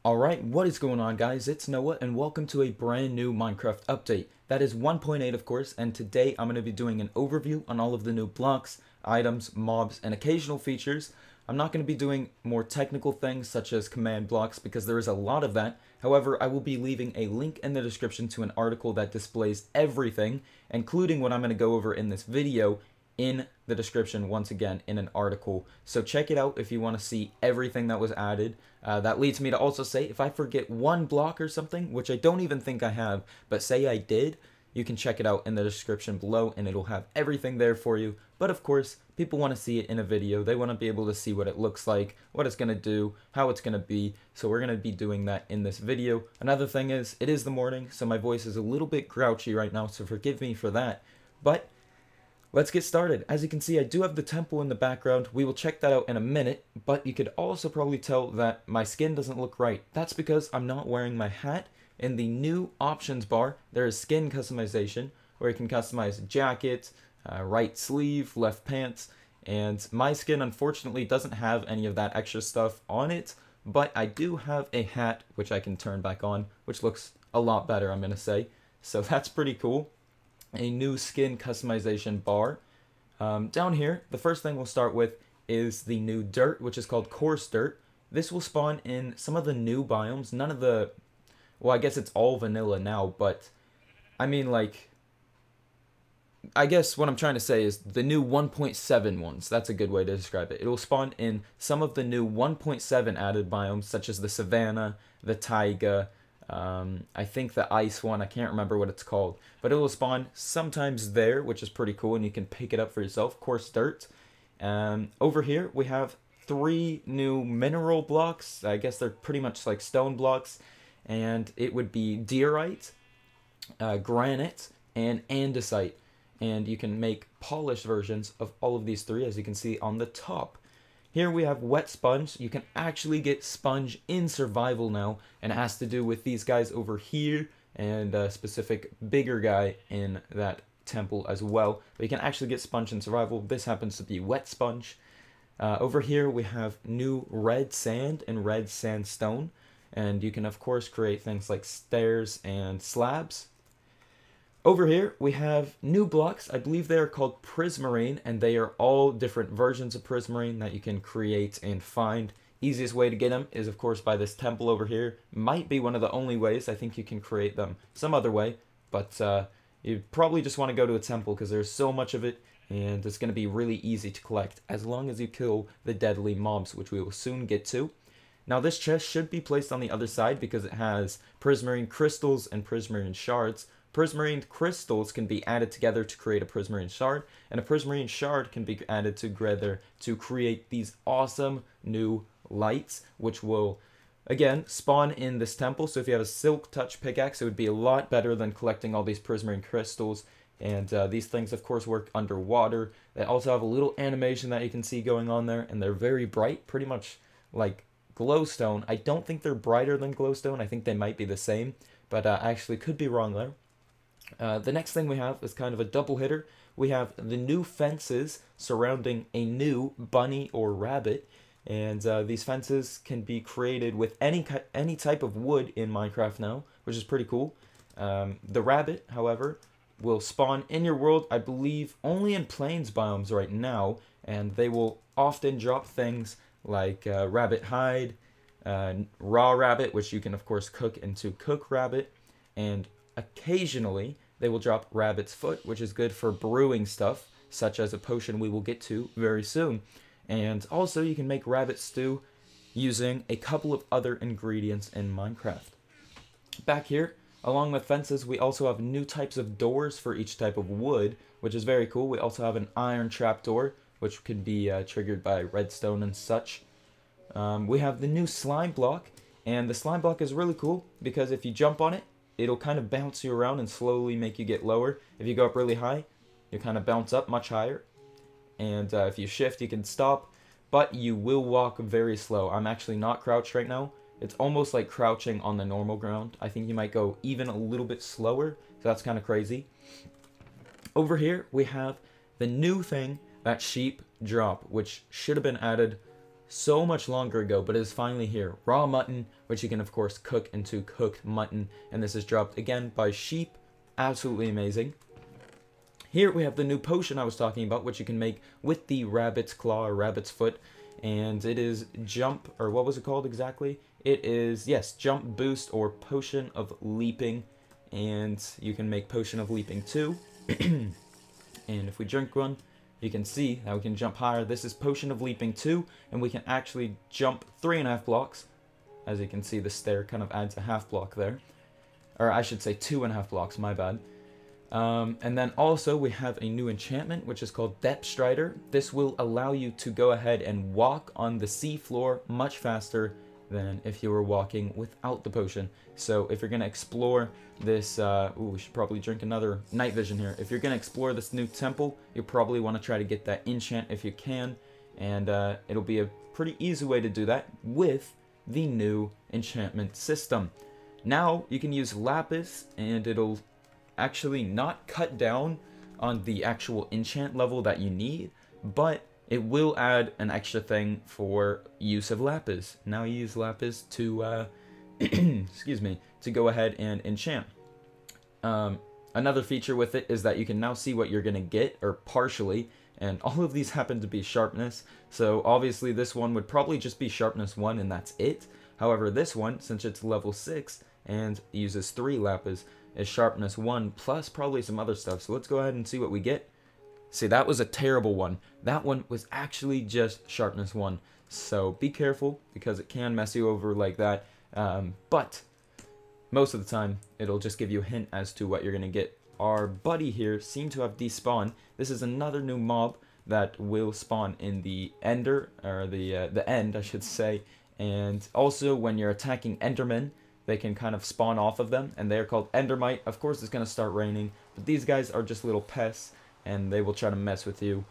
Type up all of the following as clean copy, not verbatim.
Alright, what is going on guys? It's Noah and welcome to a brand new Minecraft update. That is 1.8 of course, and today I'm going to be doing an overview on all of the new blocks, items, mobs, and occasional features. I'm not going to be doing more technical things such as command blocks because there is a lot of that. However, I will be leaving a link in the description to an article that displays everything, including what I'm going to go over in this video, in the description once again in an article. So check it out if you want to see everything that was added. That leads me to also say if I forget one block or something, which I don't even think I have, but say I did, you can check it out in the description below and it'll have everything there for you. But of course, people want to see it in a video. They want to be able to see what it looks like, what it's going to do, how it's going to be. So we're going to be doing that in this video. Another thing is, it is the morning, so my voice is a little bit grouchy right now, so forgive me for that. But let's get started. As you can see, I do have the temple in the background. We will check that out in a minute, but you could also probably tell that my skin doesn't look right. That's because I'm not wearing my hat. In the new options bar, there is skin customization, where you can customize jacket, right sleeve, left pants, and my skin unfortunately doesn't have any of that extra stuff on it, but I do have a hat, which I can turn back on, which looks a lot better, I'm going to say. So that's pretty cool. A new skin customization bar. Down here, the first thing we'll start with is the new dirt, which is called coarse dirt. This will spawn in some of the new biomes. None of the, well, I guess it's all vanilla now, but I mean, like, I guess what I'm trying to say is the new 1.7 ones. That's a good way to describe it. It will spawn in some of the new 1.7 added biomes, such as the savanna, the taiga, I think the ice one, I can't remember what it's called, but it will spawn sometimes there, which is pretty cool, and you can pick it up for yourself. Coarse dirt. Over here we have 3 new mineral blocks. I guess they're pretty much like stone blocks, and it would be diorite, granite, and andesite, and you can make polished versions of all of these 3, as you can see on the top. Here we have wet sponge. You can actually get sponge in survival now, and it has to do with these guys over here and a specific bigger guy in that temple as well. But you can actually get sponge in survival. This happens to be wet sponge. Over here we have new red sand and red sandstone, and you can of course create things like stairs and slabs. Over here, we have new blocks. I believe they are called prismarine, and they are all different versions of prismarine that you can create and find. Easiest way to get them is, of course, by this temple over here. Might be one of the only ways. I think you can create them some other way, but you probably just want to go to a temple because there's so much of it, and it's going to be really easy to collect as long as you kill the deadly mobs, which we will soon get to. Now, this chest should be placed on the other side because it has prismarine crystals and prismarine shards. Prismarine crystals can be added together to create a prismarine shard, and a prismarine shard can be added together to create these awesome new lights, which will, again, spawn in this temple. So if you have a silk touch pickaxe, it would be a lot better than collecting all these prismarine crystals. And these things, of course, work underwater. They also have a little animation that you can see going on there, and they're very bright, pretty much like glowstone. I don't think they're brighter than glowstone. I think they might be the same, but I actually could be wrong there. The next thing we have is kind of a double hitter. We have the new fences surrounding a new bunny or rabbit, and these fences can be created with any type of wood in Minecraft now, which is pretty cool. The rabbit, however, will spawn in your world, I believe, only in plains biomes right now, and they will often drop things like rabbit hide, raw rabbit, which you can of course cook into cook rabbit, and occasionally they will drop rabbit's foot, which is good for brewing stuff, such as a potion we will get to very soon. And also you can make rabbit stew using a couple of other ingredients in Minecraft. Back here, along the fences, we also have new types of doors for each type of wood, which is very cool. We also have an iron trapdoor, which can be triggered by redstone and such. We have the new slime block, and the slime block is really cool because if you jump on it, it'll kind of bounce you around and slowly make you get lower. If you go up really high, you kind of bounce up much higher. And if you shift, you can stop, but you will walk very slow. I'm actually not crouched right now. It's almost like crouching on the normal ground. I think you might go even a little bit slower, so that's kind of crazy. Over here, we have the new thing that sheep drop, which should have been added so much longer ago, but it is finally here. Raw mutton, which you can of course cook into cooked mutton, and this is dropped again by sheep. Absolutely amazing. Here we have the new potion I was talking about, which you can make with the rabbit's claw or rabbit's foot, and it is jump, or what was it called exactly? It is, yes, jump boost or potion of leaping, and you can make potion of leaping too. And if we drink one, you can see how we can jump higher. This is potion of leaping 2, and we can actually jump 3.5 blocks. As you can see, the stair kind of adds a half block there. Or I should say 2.5 blocks, my bad. And then also we have a new enchantment, which is called Depth Strider. This will allow you to go ahead and walk on the sea floor much faster than if you were walking without the potion. So if you're going to explore this, we should probably drink another night vision here. If you're going to explore this new temple, you'll probably want to try to get that enchant if you can. And it'll be a pretty easy way to do that with the new enchantment system. Now you can use lapis, and it'll actually not cut down on the actual enchant level that you need, but it will add an extra thing for use of lapis. Now you use lapis to, excuse me, to go ahead and enchant. Another feature with it is that you can now see what you're gonna get, or partially, and all of these happen to be sharpness, so obviously this one would probably just be sharpness 1 and that's it. However, this one, since it's level 6 and uses 3 lapis, is sharpness 1 plus probably some other stuff. So let's go ahead and see what we get. See, that was a terrible one. That one was actually just sharpness 1. So be careful, because it can mess you over like that. But most of the time, it'll just give you a hint as to what you're going to get. Our buddy here seemed to have despawned. This is another new mob that will spawn in the ender, or the end, I should say. And also, when you're attacking endermen, they can kind of spawn off of them, and they're called endermite. Of course, it's going to start raining, but these guys are just little pests, and they will try to mess with you.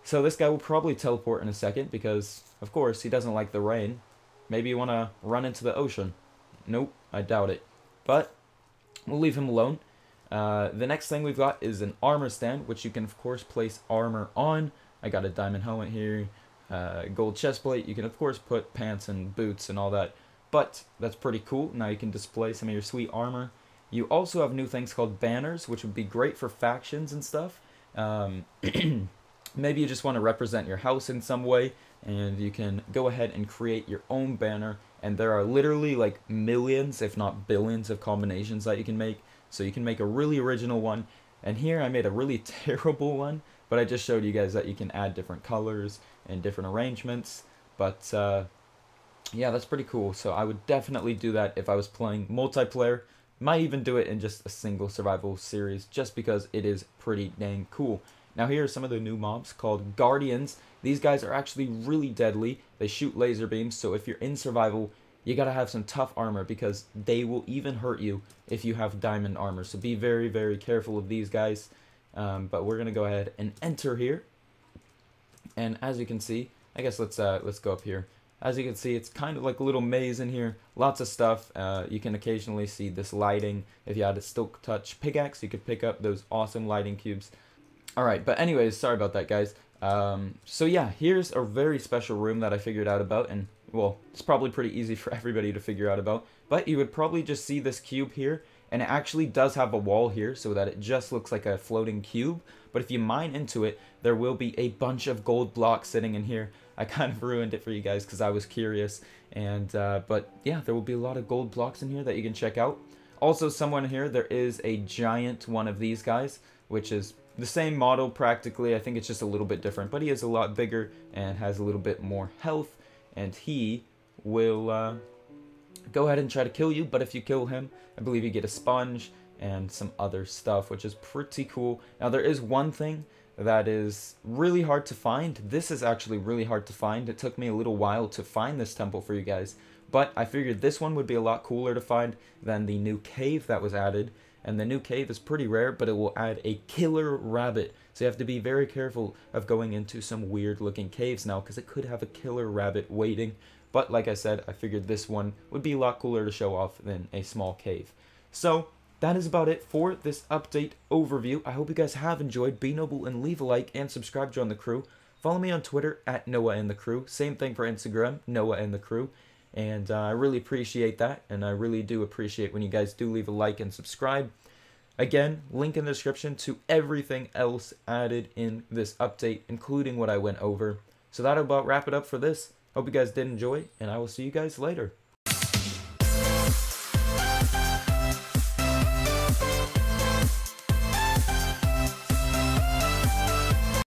So this guy will probably teleport in a second, because, of course, he doesn't like the rain. Maybe you want to run into the ocean. Nope, I doubt it. But we'll leave him alone. The next thing we've got is an armor stand, which you can, of course, place armor on. I got a diamond helmet here, gold chestplate. You can, of course, put pants and boots and all that. But that's pretty cool. Now you can display some of your sweet armor. You also have new things called banners, which would be great for factions and stuff. Maybe you just want to represent your house in some way, and you can go ahead and create your own banner. And there are literally like millions, if not billions, of combinations that you can make. So you can make a really original one. And here I made a really terrible one, but I just showed you guys that you can add different colors and different arrangements. But yeah, that's pretty cool. So I would definitely do that if I was playing multiplayer. Might even do it in just a single survival series, just because it is pretty dang cool. Now here are some of the new mobs called Guardians. These guys are actually really deadly. They shoot laser beams, so if you're in survival, you gotta have some tough armor, because they will even hurt you if you have diamond armor. So be very, very careful of these guys. But we're gonna go ahead and enter here. And as you can see, I guess let's go up here. As you can see, it's kind of like a little maze in here. Lots of stuff. You can occasionally see this lighting. If you had a Silk Touch pickaxe, you could pick up those awesome lighting cubes. Alright, but anyways, sorry about that, guys. So yeah, here's a very special room that I figured out about, and well, it's probably pretty easy for everybody to figure out about. But you would probably just see this cube here, and it actually does have a wall here so that it just looks like a floating cube. But if you mine into it, there will be a bunch of gold blocks sitting in here. I kind of ruined it for you guys because I was curious, and but yeah, there will be a lot of gold blocks in here that you can check out. Also, somewhere here there is a giant one of these guys, which is the same model practically. I think it's just a little bit different, but he is a lot bigger and has a little bit more health, and he will go ahead and try to kill you. But if you kill him, I believe you get a sponge and some other stuff, which is pretty cool. Now there is one thing that is really hard to find. This is actually really hard to find. It took me a little while to find this temple for you guys, but I figured this one would be a lot cooler to find than the new cave that was added. And the new cave is pretty rare, but it will add a killer rabbit. So you have to be very careful of going into some weird looking caves now, because it could have a killer rabbit waiting. But like I said, I figured this one would be a lot cooler to show off than a small cave. So that is about it for this update overview. I hope you guys have enjoyed. Be noble and leave a like and subscribe, join the crew. Follow me on Twitter at Noah and the Crew. Same thing for Instagram, Noah and the Crew. And I really appreciate that, and I really do appreciate when you guys do leave a like and subscribe. Again, link in the description to everything else added in this update, including what I went over. So that'll about wrap it up for this. Hope you guys did enjoy, and I will see you guys later.